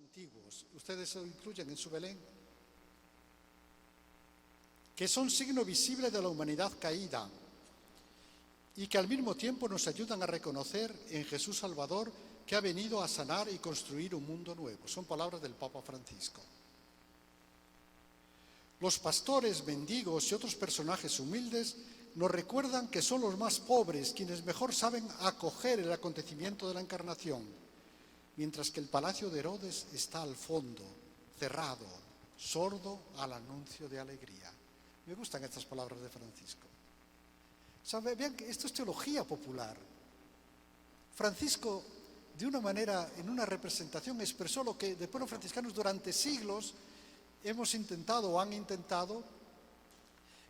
antiguos, ustedes lo incluyen en su Belén, que son signo visible de la humanidad caída y que al mismo tiempo nos ayudan a reconocer en Jesús Salvador que ha venido a sanar y construir un mundo nuevo. Son palabras del Papa Francisco. Los pastores, mendigos y otros personajes humildes nos recuerdan que son los más pobres quienes mejor saben acoger el acontecimiento de la Encarnación, mientras que el palacio de Herodes está al fondo, cerrado, sordo al anuncio de alegría. Me gustan estas palabras de Francisco. Vean que esto es teología popular. Francisco, de una manera, en una representación, expresó lo que después los franciscanos durante siglos hemos intentado o han intentado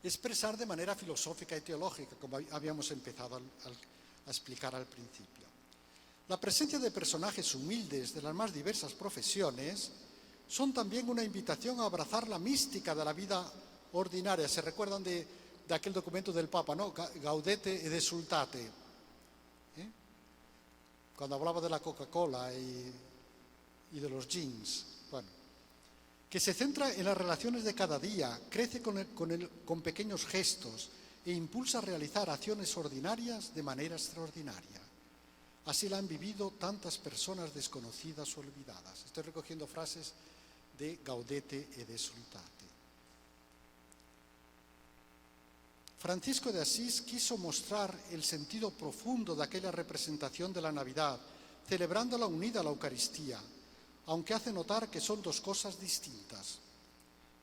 expresar de manera filosófica y teológica, como habíamos empezado a explicar al principio. La presencia de personajes humildes de las más diversas profesiones son también una invitación a abrazar la mística de la vida ordinaria. Se recuerdan de aquel documento del Papa, ¿no? Gaudete et exsultate, cuando hablaba de la Coca-Cola y de los jeans. Bueno, que se centra en las relaciones de cada día, crece con pequeños gestos e impulsa a realizar acciones ordinarias de manera extraordinaria. Así la han vivido tantas personas desconocidas o olvidadas. Estoy recogiendo frases de Gaudete et exsultate. Francisco de Asís quiso mostrar el sentido profundo de aquella representación de la Navidad, celebrándola unida a la Eucaristía, aunque hace notar que son dos cosas distintas.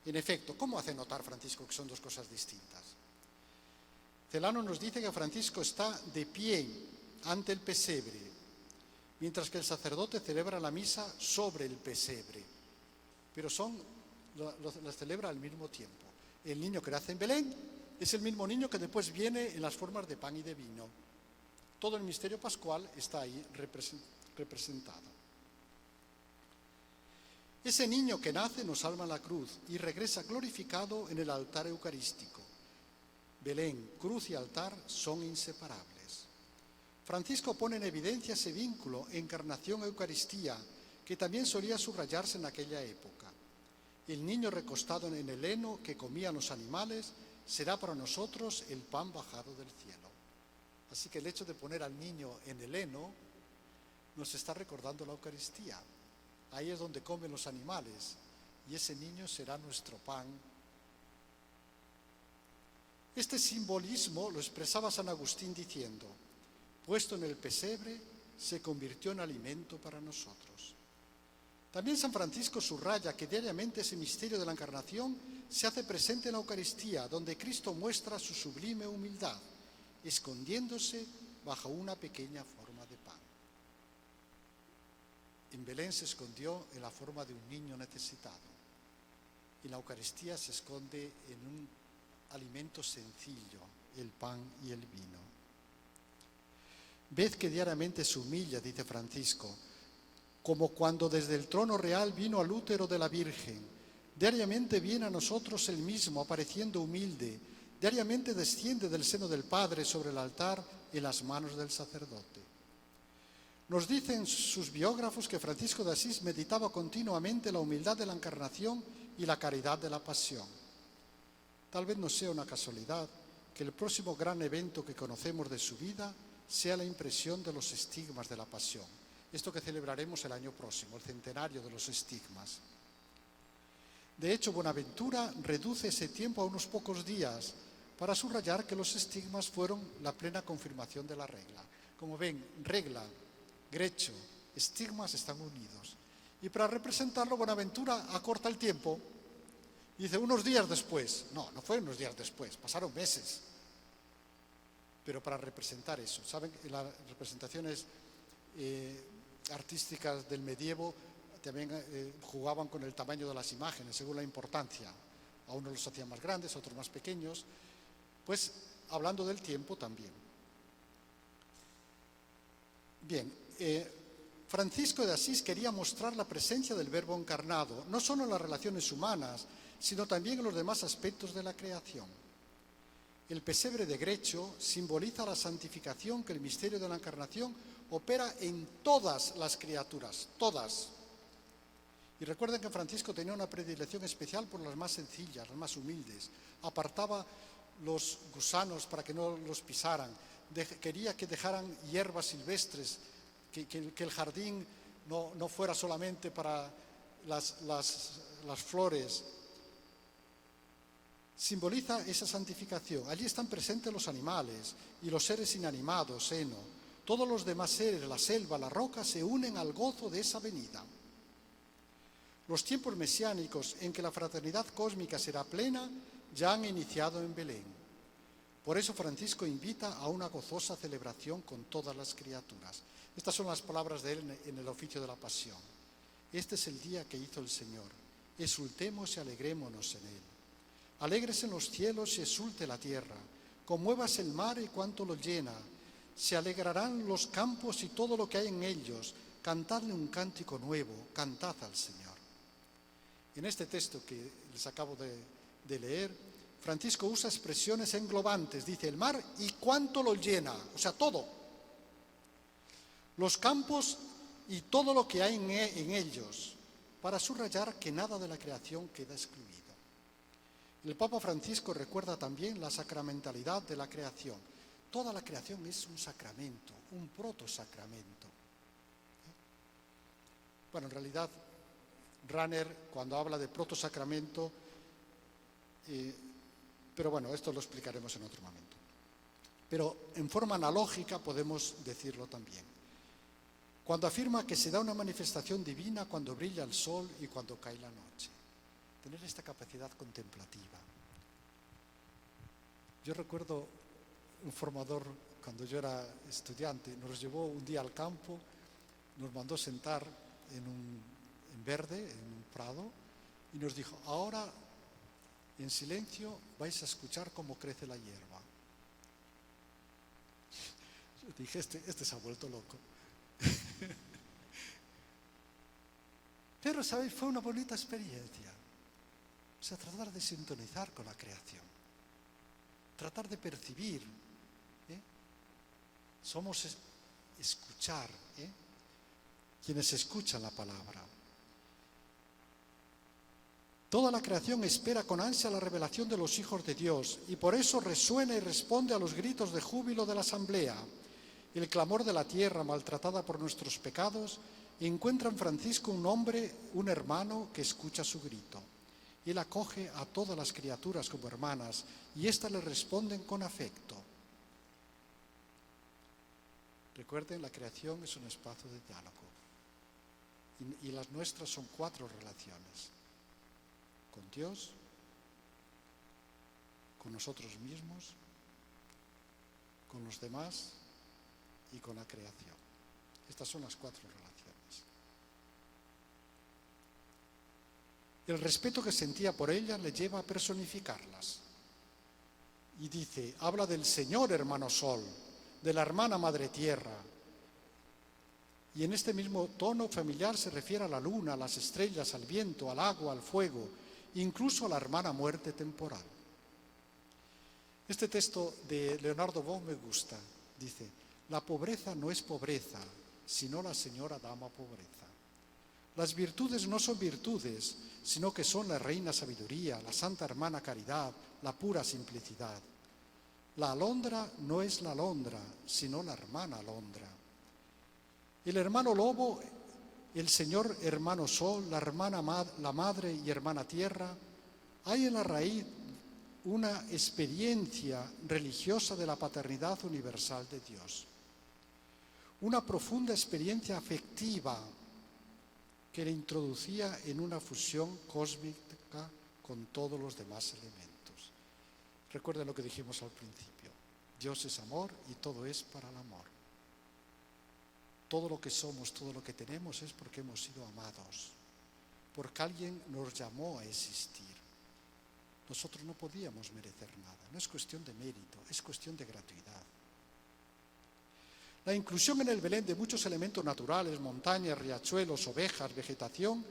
En efecto, ¿cómo hace notar Francisco que son dos cosas distintas? Celano nos dice que Francisco está de pie ante el pesebre, mientras que el sacerdote celebra la misa sobre el pesebre, pero las celebra al mismo tiempo. El niño que nace en Belén es el mismo niño que después viene en las formas de pan y de vino. Todo el misterio pascual está ahí representado. Ese niño que nace nos salva en la cruz y regresa glorificado en el altar eucarístico. Belén, cruz y altar son inseparables. Francisco pone en evidencia ese vínculo encarnación-eucaristía que también solía subrayarse en aquella época. El niño recostado en el heno que comían los animales será para nosotros el pan bajado del cielo. Así que el hecho de poner al niño en el heno nos está recordando la Eucaristía. Ahí es donde comen los animales y ese niño será nuestro pan. Este simbolismo lo expresaba San Agustín diciendo: puesto en el pesebre, se convirtió en alimento para nosotros. También San Francisco subraya que diariamente ese misterio de la Encarnación se hace presente en la Eucaristía, donde Cristo muestra su sublime humildad, escondiéndose bajo una pequeña forma de pan. En Belén se escondió en la forma de un niño necesitado. Y la Eucaristía se esconde en un alimento sencillo, el pan y el vino. Ved que diariamente se humilla, dice Francisco, como cuando desde el trono real vino al útero de la Virgen. Diariamente viene a nosotros el mismo, apareciendo humilde. Diariamente desciende del seno del Padre sobre el altar en las manos del sacerdote. Nos dicen sus biógrafos que Francisco de Asís meditaba continuamente la humildad de la Encarnación y la caridad de la Pasión. Tal vez no sea una casualidad que el próximo gran evento que conocemos de su vida sea la impresión de los estigmas de la Pasión. Esto que celebraremos el año próximo, el centenario de los estigmas. De hecho, Bonaventura reduce ese tiempo a unos pocos días para subrayar que los estigmas fueron la plena confirmación de la regla. Como ven, regla, grecho, estigmas están unidos. Y para representarlo, Bonaventura acorta el tiempo y dice unos días después. No fue unos días después, pasaron meses. Pero para representar eso, ¿saben? En las representaciones artísticas del medievo también jugaban con el tamaño de las imágenes según la importancia. A unos los hacían más grandes, a otros más pequeños. Pues hablando del tiempo también. Bien, Francisco de Asís quería mostrar la presencia del Verbo encarnado, no solo en las relaciones humanas, sino también en los demás aspectos de la creación. El pesebre de Grecho simboliza la santificación que el misterio de la Encarnación opera en todas las criaturas, todas. Y recuerden que Francisco tenía una predilección especial por las más sencillas, las más humildes. Apartaba los gusanos para que no los pisaran. Quería que dejaran hierbas silvestres, que el jardín no fuera solamente para las flores. Simboliza esa santificación. Allí están presentes los animales y los seres inanimados, heno. Todos los demás seres, la selva, la roca, se unen al gozo de esa venida. Los tiempos mesiánicos en que la fraternidad cósmica será plena ya han iniciado en Belén. Por eso Francisco invita a una gozosa celebración con todas las criaturas. Estas son las palabras de él en el oficio de la Pasión. Este es el día que hizo el Señor. Exultemos y alegrémonos en él. Alegres en los cielos y exulte la tierra. Conmuévase el mar y cuanto lo llena. Se alegrarán los campos y todo lo que hay en ellos. Cantadle un cántico nuevo, cantad al Señor. En este texto que les acabo de leer, Francisco usa expresiones englobantes. Dice el mar y cuánto lo llena, o sea, todo. Los campos y todo lo que hay en ellos, para subrayar que nada de la creación queda excluido. El Papa Francisco recuerda también la sacramentalidad de la creación. Toda la creación es un sacramento, un protosacramento. Bueno, en realidad, Rahner, cuando habla de protosacramento, pero bueno, esto lo explicaremos en otro momento. Pero en forma analógica podemos decirlo también. Cuando afirma que se da una manifestación divina cuando brilla el sol y cuando cae la noche. Tener esta capacidad contemplativa. Yo recuerdo un formador, cuando yo era estudiante, nos llevó un día al campo, nos mandó sentar en verde, en un prado, y nos dijo, ahora en silencio vais a escuchar cómo crece la hierba. Yo dije, este se ha vuelto loco. Pero, ¿sabéis? Fue una bonita experiencia. O sea, tratar de sintonizar con la creación. Tratar de percibir. Somos escuchar. Quienes escuchan la palabra. Toda la creación espera con ansia la revelación de los hijos de Dios y por eso resuena y responde a los gritos de júbilo de la asamblea. El clamor de la tierra maltratada por nuestros pecados encuentra en Francisco un hombre, un hermano que escucha su grito. Él acoge a todas las criaturas como hermanas y éstas le responden con afecto. Recuerden, la creación es un espacio de diálogo y las nuestras son 4 relaciones. Con Dios, con nosotros mismos, con los demás y con la creación. Estas son las 4 relaciones. El respeto que sentía por ellas le lleva a personificarlas. Y dice, habla del Señor hermano Sol, de la hermana Madre Tierra. Y en este mismo tono familiar se refiere a la luna, a las estrellas, al viento, al agua, al fuego, incluso a la hermana muerte temporal. Este texto de Leonardo Boff me gusta. Dice, la pobreza no es pobreza, sino la señora dama pobreza. Las virtudes no son virtudes, sino que son la reina sabiduría, la santa hermana caridad, la pura simplicidad. La alondra no es la alondra, sino la hermana alondra. El hermano lobo, el señor hermano sol, la madre y hermana tierra, hay en la raíz una experiencia religiosa de la paternidad universal de Dios. Una profunda experiencia afectiva que le introducía en una fusión cósmica con todos los demás elementos. Recuerden lo que dijimos al principio. Dios es amor y todo es para el amor. Todo lo que somos, todo lo que tenemos es porque hemos sido amados, porque alguien nos llamó a existir. Nosotros no podíamos merecer nada, no es cuestión de mérito, es cuestión de gratuidad. La inclusión en el Belén de muchos elementos naturales, montañas, riachuelos, ovejas, vegetación,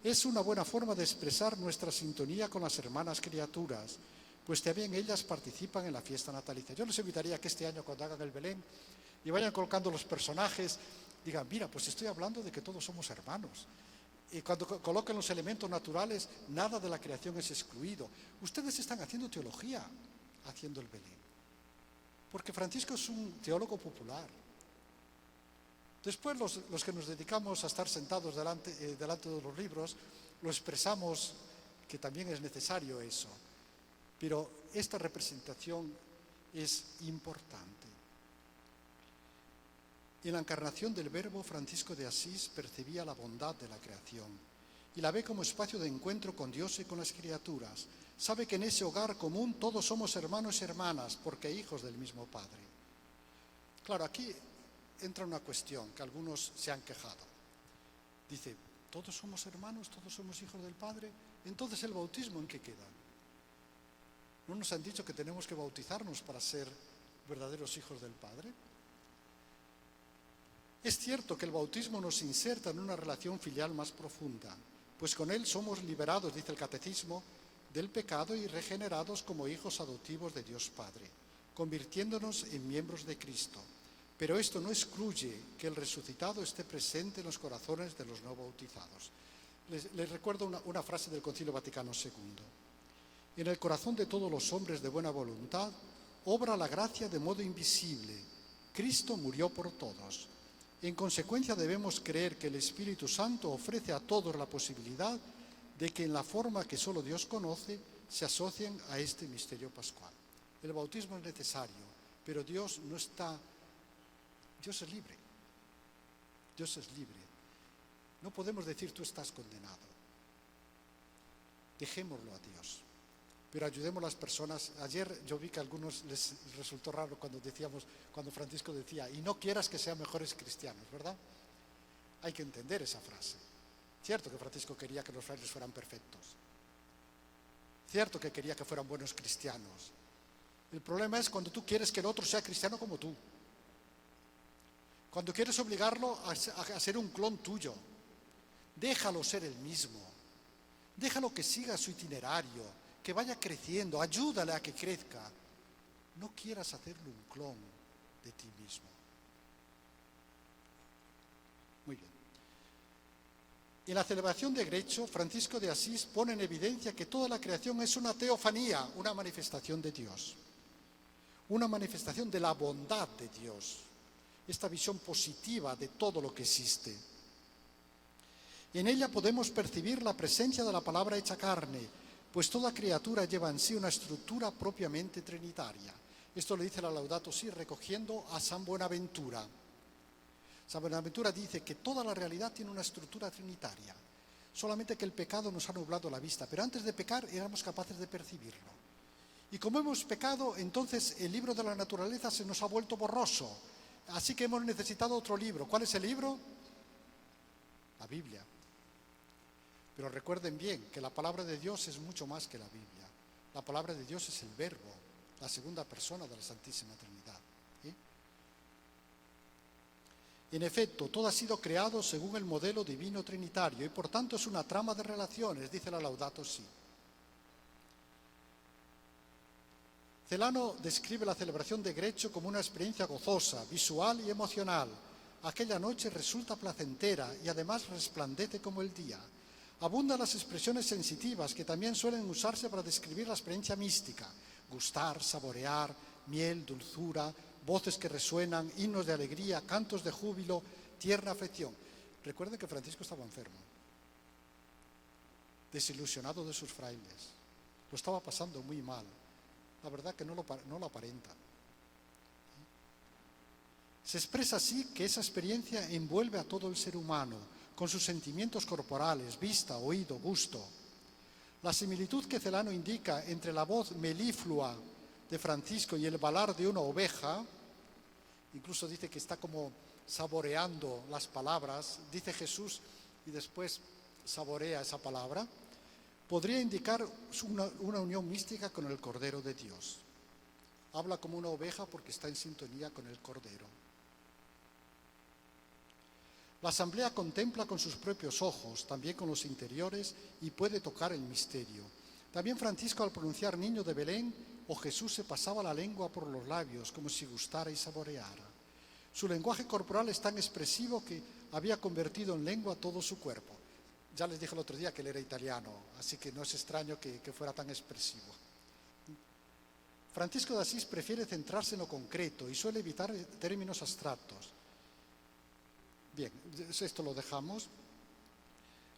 es una buena forma de expresar nuestra sintonía con las hermanas criaturas, pues también ellas participan en la fiesta natalicia. Yo les invitaría a que este año, cuando hagan el Belén y vayan colocando los personajes, digan, mira, pues estoy hablando de que todos somos hermanos. Y cuando colocan los elementos naturales, nada de la creación es excluido. Ustedes están haciendo teología, haciendo el Belén. Porque Francisco es un teólogo popular. Después los que nos dedicamos a estar sentados delante de los libros, lo expresamos que también es necesario eso. Pero esta representación es importante. En la encarnación del Verbo, Francisco de Asís percibía la bondad de la creación y la ve como espacio de encuentro con Dios y con las criaturas. Sabe que en ese hogar común todos somos hermanos y hermanas, porque hijos del mismo Padre. Claro, aquí entra una cuestión que algunos se han quejado. Dice, ¿todos somos hermanos? ¿Todos somos hijos del Padre? Entonces, ¿el bautismo en qué queda? ¿No nos han dicho que tenemos que bautizarnos para ser verdaderos hijos del Padre? Es cierto que el bautismo nos inserta en una relación filial más profunda, pues con él somos liberados, dice el Catecismo, del pecado y regenerados como hijos adoptivos de Dios Padre, convirtiéndonos en miembros de Cristo. Pero esto no excluye que el resucitado esté presente en los corazones de los no bautizados. Les recuerdo una frase del Concilio Vaticano II. En el corazón de todos los hombres de buena voluntad obra la gracia de modo invisible. Cristo murió por todos. En consecuencia, debemos creer que el Espíritu Santo ofrece a todos la posibilidad de que en la forma que solo Dios conoce se asocien a este misterio pascual. El bautismo es necesario, pero Dios no está... Dios es libre. Dios es libre. No podemos decir tú estás condenado. Dejémoslo a Dios. Pero ayudemos a las personas. Ayer yo vi que a algunos les resultó raro cuando Francisco decía, y no quieras que sean mejores cristianos, ¿verdad? Hay que entender esa frase. Cierto que Francisco quería que los frailes fueran perfectos. Cierto que quería que fueran buenos cristianos. El problema es cuando tú quieres que el otro sea cristiano como tú. Cuando quieres obligarlo a ser un clon tuyo. Déjalo ser el mismo. Déjalo que siga su itinerario, que vaya creciendo, ayúdale a que crezca. No quieras hacerle un clon de ti mismo. Muy bien. En la celebración de Grecho, Francisco de Asís pone en evidencia que toda la creación es una teofanía, una manifestación de Dios. Una manifestación de la bondad de Dios. Esta visión positiva de todo lo que existe. En ella podemos percibir la presencia de la palabra hecha carne, pues toda criatura lleva en sí una estructura propiamente trinitaria. Esto lo dice la Laudato Si recogiendo a San Buenaventura. San Buenaventura dice que toda la realidad tiene una estructura trinitaria, solamente que el pecado nos ha nublado la vista, pero antes de pecar éramos capaces de percibirlo. Y como hemos pecado, entonces el libro de la naturaleza se nos ha vuelto borroso, así que hemos necesitado otro libro. ¿Cuál es el libro? La Biblia. Pero recuerden bien que la palabra de Dios es mucho más que la Biblia. La palabra de Dios es el Verbo, la segunda persona de la Santísima Trinidad. ¿Sí? En efecto, todo ha sido creado según el modelo divino trinitario y por tanto es una trama de relaciones, dice la Laudato Si. Celano describe la celebración de Grecho como una experiencia gozosa, visual y emocional. Aquella noche resulta placentera y además resplandece como el día. Abundan las expresiones sensitivas que también suelen usarse para describir la experiencia mística. Gustar, saborear, miel, dulzura, voces que resuenan, himnos de alegría, cantos de júbilo, tierna afección. Recuerden que Francisco estaba enfermo, desilusionado de sus frailes. Lo estaba pasando muy mal. La verdad que no lo aparenta. Se expresa así que esa experiencia envuelve a todo el ser humano, con sus sentimientos corporales, vista, oído, gusto. La similitud que Celano indica entre la voz meliflua de Francisco y el balar de una oveja, incluso dice que está como saboreando las palabras, dice Jesús y después saborea esa palabra, podría indicar una unión mística con el Cordero de Dios. Habla como una oveja porque está en sintonía con el Cordero. La asamblea contempla con sus propios ojos, también con los interiores, y puede tocar el misterio. También Francisco, al pronunciar niño de Belén, o Jesús, se pasaba la lengua por los labios, como si gustara y saboreara. Su lenguaje corporal es tan expresivo que había convertido en lengua todo su cuerpo. Ya les dije el otro día que él era italiano, así que no es extraño que fuera tan expresivo. Francisco de Asís prefiere centrarse en lo concreto y suele evitar términos abstractos. Bien, esto lo dejamos.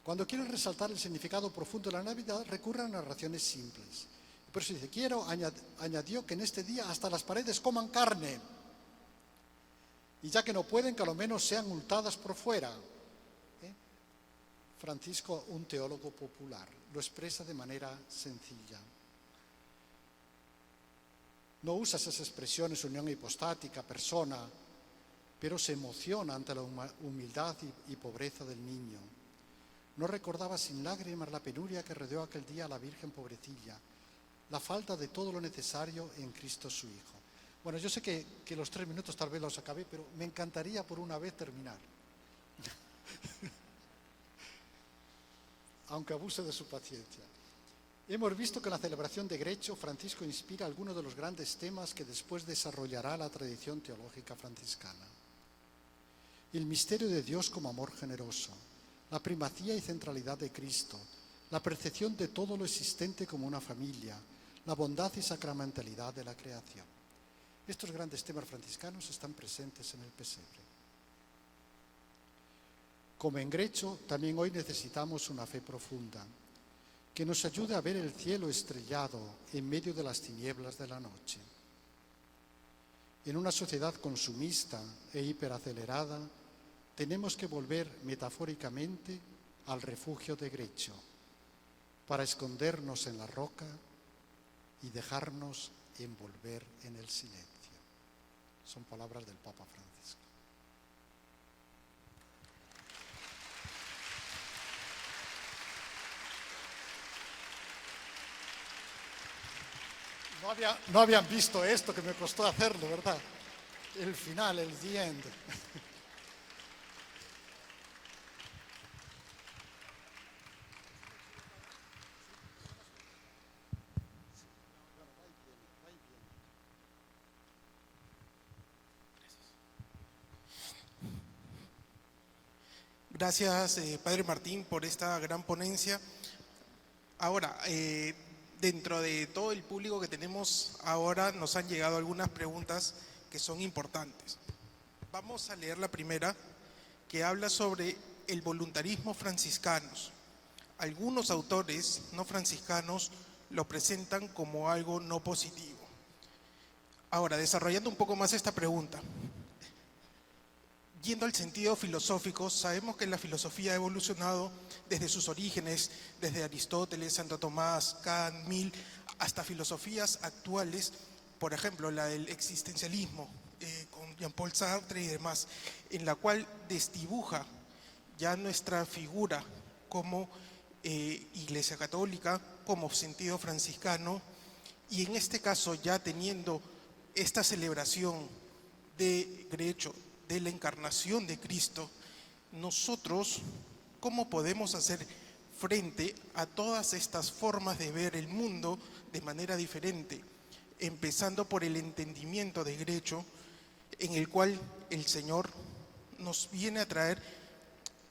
Cuando quieren resaltar el significado profundo de la Navidad, recurren a narraciones simples. Por eso dice, añadió que en este día hasta las paredes coman carne. Y ya que no pueden, que a lo menos sean untadas por fuera. Francisco, un teólogo popular, lo expresa de manera sencilla. No usa esas expresiones, unión hipostática, persona, pero se emociona ante la humildad y pobreza del niño. No recordaba sin lágrimas la penuria que rodeó aquel día a la Virgen pobrecilla, la falta de todo lo necesario en Cristo su Hijo. Bueno, yo sé que los 3 minutos tal vez los acabé, pero me encantaría por una vez terminar. Aunque abuse de su paciencia. Hemos visto que en la celebración de Grecho, Francisco inspira algunos de los grandes temas que después desarrollará la tradición teológica franciscana. El misterio de Dios como amor generoso, la primacía y centralidad de Cristo, la percepción de todo lo existente como una familia, la bondad y sacramentalidad de la creación. Estos grandes temas franciscanos están presentes en el pesebre. Como en Grecho, también hoy necesitamos una fe profunda, que nos ayude a ver el cielo estrellado en medio de las tinieblas de la noche. En una sociedad consumista e hiperacelerada, tenemos que volver metafóricamente al refugio de Grecho, para escondernos en la roca y dejarnos envolver en el silencio. Son palabras del Papa Francisco. No habían visto esto que me costó hacerlo, ¿verdad? El final, el the end. Gracias, Padre Martín, por esta gran ponencia. Ahora, dentro de todo el público que tenemos ahora, nos han llegado algunas preguntas que son importantes. Vamos a leer la primera, que habla sobre el voluntarismo franciscanos. Algunos autores no franciscanos lo presentan como algo no positivo. Ahora, desarrollando un poco más esta pregunta, yendo al sentido filosófico, sabemos que la filosofía ha evolucionado desde sus orígenes, desde Aristóteles, Santo Tomás, Kant, Mill, hasta filosofías actuales, por ejemplo, la del existencialismo, con Jean-Paul Sartre y demás, en la cual desdibuja ya nuestra figura como Iglesia Católica, como sentido franciscano, y en este caso ya teniendo esta celebración de Grecho, de la encarnación de Cristo, nosotros, ¿cómo podemos hacer frente a todas estas formas de ver el mundo de manera diferente? Empezando por el entendimiento de Grecho, en el cual el Señor nos viene a traer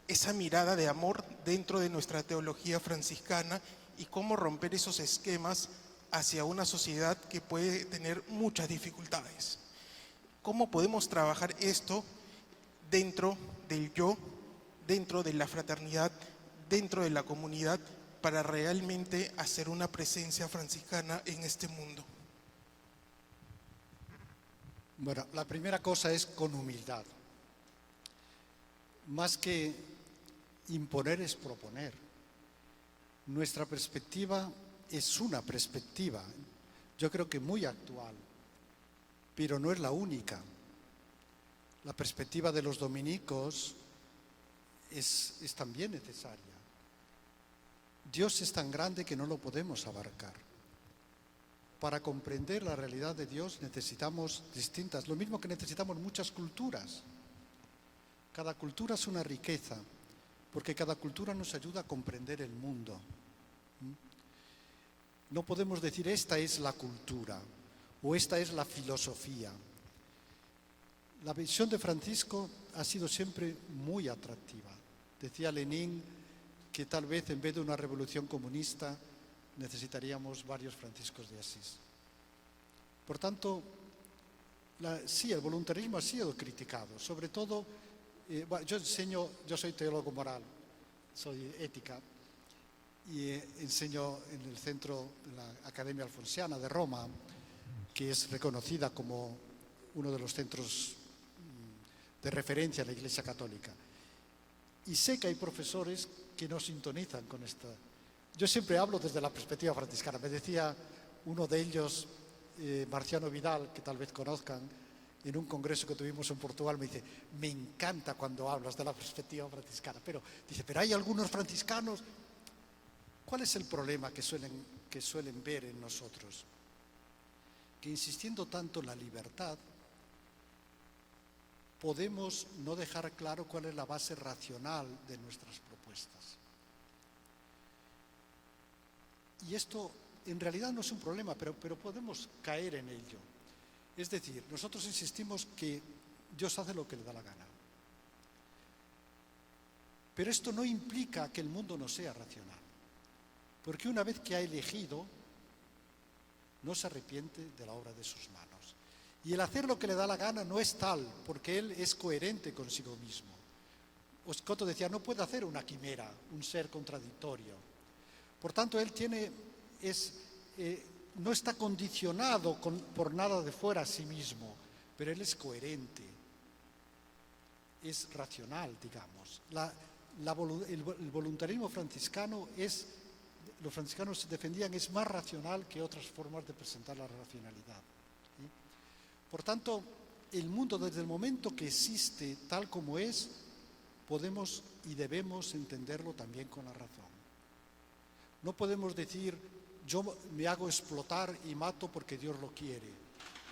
esa mirada de amor dentro de nuestra teología franciscana y cómo romper esos esquemas hacia una sociedad que puede tener muchas dificultades. ¿Cómo podemos trabajar esto dentro del yo, dentro de la fraternidad, dentro de la comunidad, para realmente hacer una presencia franciscana en este mundo? Bueno, la primera cosa es con humildad. Más que imponer es proponer. Nuestra perspectiva es una perspectiva, yo creo que muy actual, pero no es la única. La perspectiva de los dominicos es también necesaria. Dios es tan grande que no lo podemos abarcar. Para comprender la realidad de Dios necesitamos distintas, lo mismo que necesitamos muchas culturas. Cada cultura es una riqueza, porque cada cultura nos ayuda a comprender el mundo. No podemos decir esta es la cultura o esta es la filosofía. La visión de Francisco ha sido siempre muy atractiva. Decía Lenin que tal vez en vez de una revolución comunista necesitaríamos varios Franciscos de Asís. Por tanto, sí, el voluntarismo ha sido criticado, sobre todo, yo soy teólogo moral, soy ética, y enseño en el centro de la Academia Alfonsiana de Roma, que es reconocida como uno de los centros de referencia en la Iglesia Católica. Y sé que hay profesores que no sintonizan con esta. Yo siempre hablo desde la perspectiva franciscana. Me decía uno de ellos, Marciano Vidal, que tal vez conozcan, en un congreso que tuvimos en Portugal, me dice, me encanta cuando hablas de la perspectiva franciscana, pero hay algunos franciscanos. ¿Cuál es el problema que suelen ver en nosotros? Que insistiendo tanto en la libertad, podemos no dejar claro cuál es la base racional de nuestras propuestas. Y esto en realidad no es un problema, pero podemos caer en ello. Es decir, nosotros insistimos que Dios hace lo que le da la gana. Pero esto no implica que el mundo no sea racional. Porque una vez que ha elegido, no se arrepiente de la obra de sus manos. Y el hacer lo que le da la gana no es tal, porque Él es coherente consigo mismo. Oscoto decía, no puede hacer una quimera, un ser contradictorio. Por tanto, Él no está condicionado por nada de fuera a sí mismo, pero Él es coherente, es racional, digamos. El voluntarismo franciscano los franciscanos defendían, es más racional que otras formas de presentar la racionalidad. ¿Sí? Por tanto, el mundo desde el momento que existe tal como es, podemos y debemos entenderlo también con la razón. No podemos decir, yo me hago explotar y mato porque Dios lo quiere.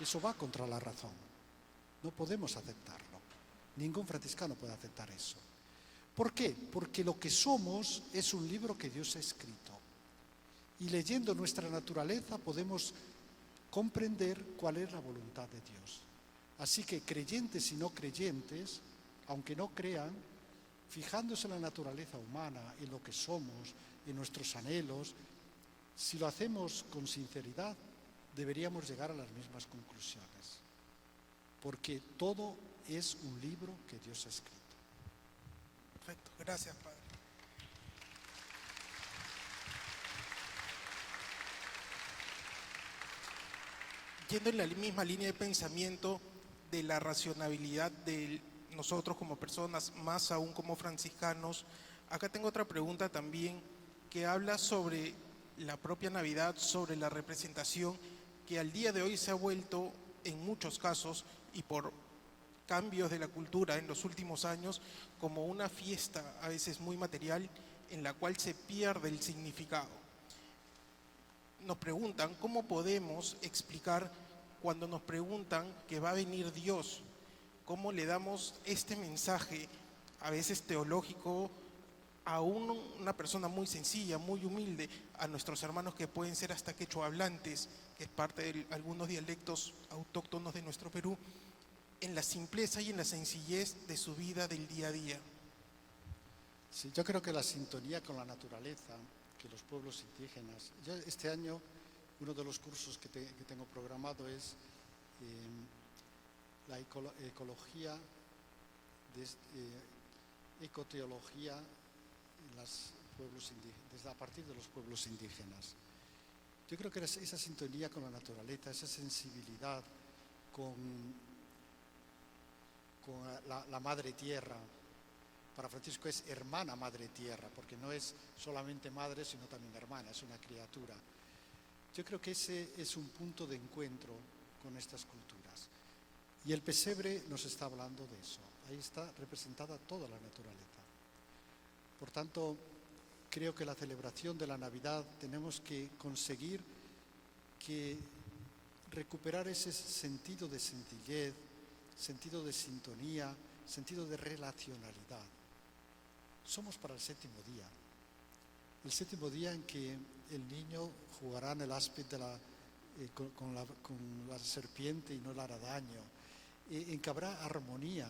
Eso va contra la razón. No podemos aceptarlo. Ningún franciscano puede aceptar eso. ¿Por qué? Porque lo que somos es un libro que Dios ha escrito. Y leyendo nuestra naturaleza podemos comprender cuál es la voluntad de Dios. Así que creyentes y no creyentes, aunque no crean, fijándose en la naturaleza humana, en lo que somos, en nuestros anhelos, si lo hacemos con sinceridad, deberíamos llegar a las mismas conclusiones. Porque todo es un libro que Dios ha escrito. Perfecto, gracias, Padre. Yendo en la misma línea de pensamiento de la racionalidad de nosotros como personas, más aún como franciscanos, acá tengo otra pregunta también que habla sobre la propia Navidad, sobre la representación que al día de hoy se ha vuelto en muchos casos y por cambios de la cultura en los últimos años como una fiesta a veces muy material en la cual se pierde el significado. Nos preguntan cómo podemos explicar cuando nos preguntan que va a venir Dios, cómo le damos este mensaje a veces teológico a una persona muy sencilla, muy humilde, a nuestros hermanos que pueden ser hasta quechohablantes, que es parte de algunos dialectos autóctonos de nuestro Perú, en la simpleza y en la sencillez de su vida del día a día. Sí, yo creo que la sintonía con la naturaleza, que los pueblos indígenas, yo este año uno de los cursos que tengo programado es la ecología, ecoteología en los pueblos indígenas, a partir de los pueblos indígenas. Yo creo que esa sintonía con la naturaleza, esa sensibilidad con la madre tierra. Para Francisco es hermana madre tierra, porque no es solamente madre, sino también hermana, es una criatura. Yo creo que ese es un punto de encuentro con estas culturas. Y el pesebre nos está hablando de eso. Ahí está representada toda la naturaleza. Por tanto, creo que la celebración de la Navidad tenemos que conseguir recuperar ese sentido de sencillez, sentido de sintonía, sentido de relacionalidad. Somos para el séptimo día en que el niño jugará en el áspid con la serpiente y no le hará daño, en que habrá armonía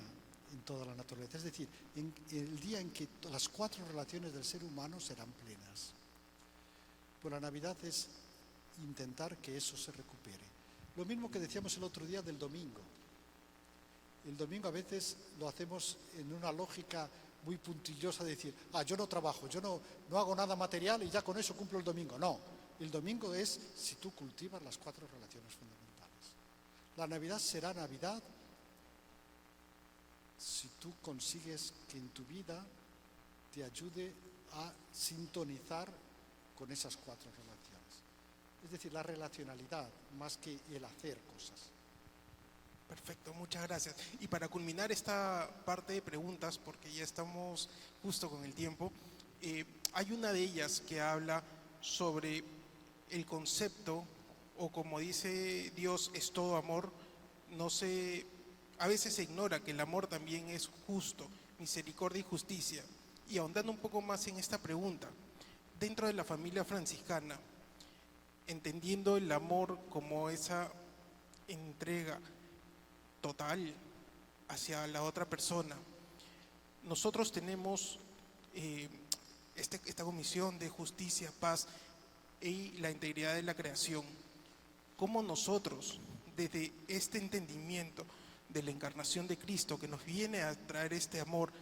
en toda la naturaleza. Es decir, en el día en que las 4 relaciones del ser humano serán plenas. Pues la Navidad es intentar que eso se recupere. Lo mismo que decíamos el otro día del domingo. El domingo a veces lo hacemos en una lógica muy puntillosa de decir, yo no trabajo, yo no hago nada material y ya con eso cumplo el domingo. No, el domingo es si tú cultivas las 4 relaciones fundamentales. La Navidad será Navidad si tú consigues que en tu vida te ayude a sintonizar con esas 4 relaciones. Es decir, la relacionalidad más que el hacer cosas. Perfecto, muchas gracias. Y para culminar esta parte de preguntas, porque ya estamos justo con el tiempo, hay una de ellas que habla sobre el concepto, o como dice Dios, es todo amor. A veces se ignora que el amor también es justo, misericordia y justicia. Y ahondando un poco más en esta pregunta, dentro de la familia franciscana, entendiendo el amor como esa entrega total hacia la otra persona, nosotros tenemos esta comisión de justicia, paz y la integridad de la creación. ¿Cómo nosotros, desde este entendimiento de la encarnación de Cristo, que nos viene a traer este amor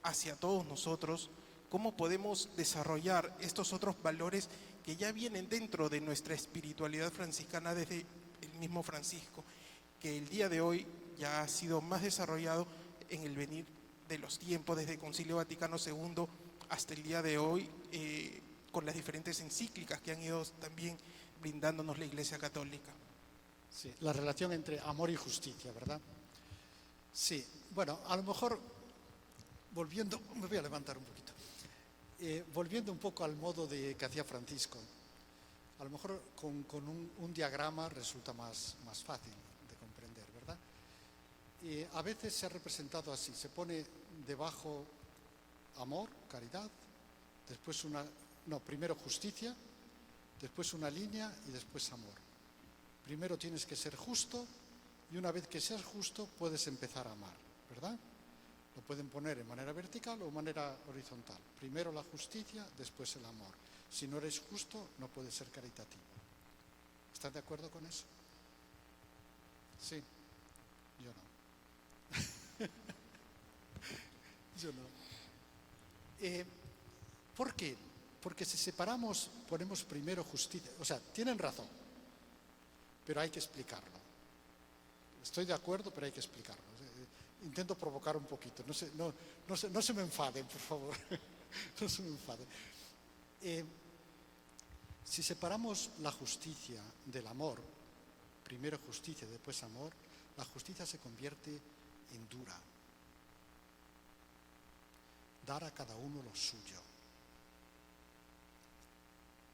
hacia todos nosotros, cómo podemos desarrollar estos otros valores que ya vienen dentro de nuestra espiritualidad franciscana desde el mismo Francisco, que el día de hoy ya ha sido más desarrollado en el venir de los tiempos, desde el Concilio Vaticano II hasta el día de hoy, con las diferentes encíclicas que han ido también brindándonos la Iglesia Católica? Sí, la relación entre amor y justicia, ¿verdad? Sí, bueno, a lo mejor, me voy a levantar un poquito, volviendo un poco al modo que hacía Francisco, a lo mejor con un diagrama resulta más fácil de comprender, ¿verdad? A veces se ha representado así, se pone debajo amor, caridad, después primero justicia, después una línea y después amor. Primero tienes que ser justo y una vez que seas justo puedes empezar a amar, ¿verdad? Lo pueden poner en manera vertical o en manera horizontal. Primero la justicia, después el amor. Si no eres justo, no puedes ser caritativo. ¿Están de acuerdo con eso? Sí, yo no. Yo no. ¿Por qué? Porque si separamos, ponemos primero justicia. O sea, tienen razón, pero hay que explicarlo. Estoy de acuerdo, pero hay que explicarlo. Intento provocar un poquito. No se me enfaden, por favor. No se me enfaden. Si separamos la justicia del amor, primero justicia, después amor, la justicia se convierte en dura. Dar a cada uno lo suyo.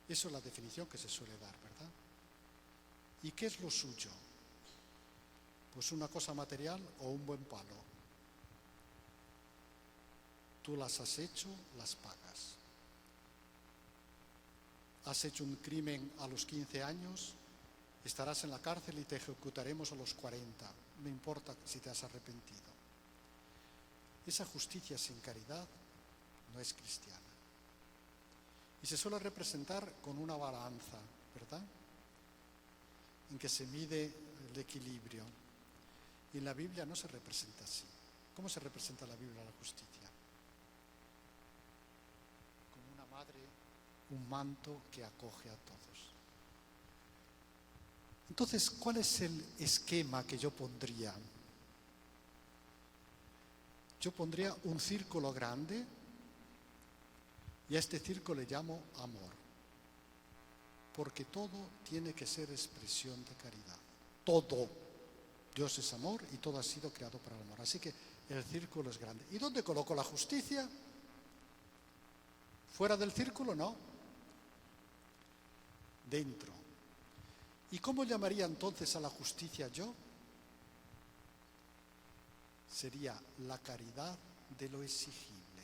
Eso es la definición que se suele dar, ¿verdad? ¿Y qué es lo suyo? Pues una cosa material o un buen palo. Tú las has hecho, las pagas. Has hecho un crimen a los 15 años, estarás en la cárcel y te ejecutaremos a los 40. No importa si te has arrepentido. Esa justicia sin caridad no es cristiana. Y se suele representar con una balanza, ¿verdad? En que se mide el equilibrio. Y en la Biblia no se representa así. ¿Cómo se representa en la Biblia la justicia? Como una madre, un manto que acoge a todos. Entonces, ¿cuál es el esquema que yo pondría? Yo pondría un círculo grande y a este círculo le llamo amor. Porque todo tiene que ser expresión de caridad. Todo. Dios es amor y todo ha sido creado para el amor. Así que el círculo es grande. ¿Y dónde coloco la justicia? ¿Fuera del círculo? No. Dentro. ¿Y cómo llamaría entonces a la justicia yo? Sería la caridad de lo exigible.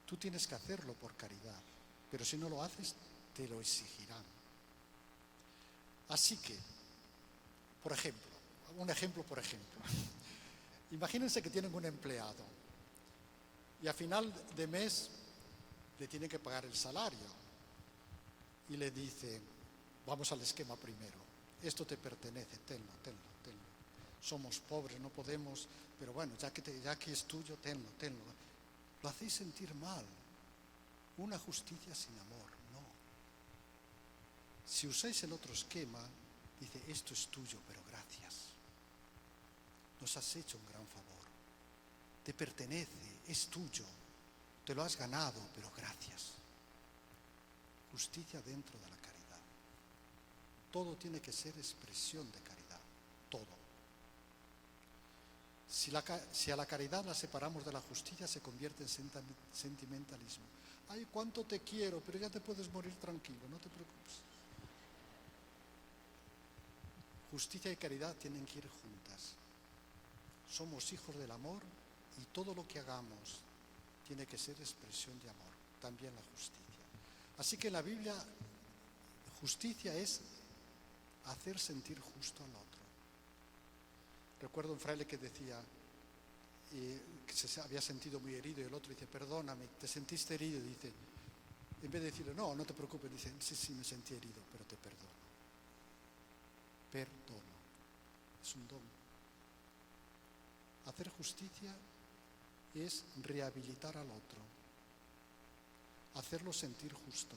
Tú tienes que hacerlo por caridad, pero si no lo haces, te lo exigirán. Así que, por ejemplo, un ejemplo por ejemplo. Imagínense que tienen un empleado y a final de mes le tienen que pagar el salario y le dice, vamos al esquema primero, esto te pertenece, tenlo. Somos pobres, no podemos, pero bueno, ya que es tuyo, tenlo. Lo hacéis sentir mal. Una justicia sin amor, no. Si usáis el otro esquema, dice, esto es tuyo, pero gracias. Nos has hecho un gran favor. Te pertenece, es tuyo. Te lo has ganado, pero gracias. Justicia dentro de la caridad. Todo tiene que ser expresión de caridad. Todo. Si a la caridad la separamos de la justicia, se convierte en sentimentalismo. Ay, cuánto te quiero, pero ya te puedes morir tranquilo, no te preocupes. Justicia y caridad tienen que ir juntas. Somos hijos del amor y todo lo que hagamos tiene que ser expresión de amor, también la justicia. Así que en la Biblia, justicia es hacer sentir justo al otro. Recuerdo un fraile que decía que se había sentido muy herido y el otro dice, perdóname, ¿te sentiste herido? Y dice, en vez de decirle, no te preocupes, dice, sí, me sentí herido, pero te perdono. Perdono. Es un don. Hacer justicia es rehabilitar al otro, hacerlo sentir justo.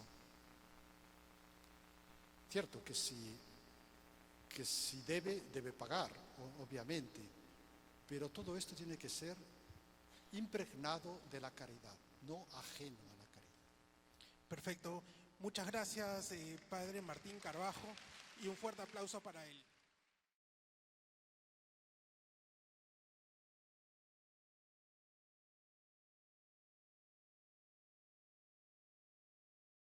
Cierto que si debe pagar, obviamente, pero todo esto tiene que ser impregnado de la caridad, no ajeno a la caridad. Perfecto. Muchas gracias, Padre Martín Carbajo, y un fuerte aplauso para él.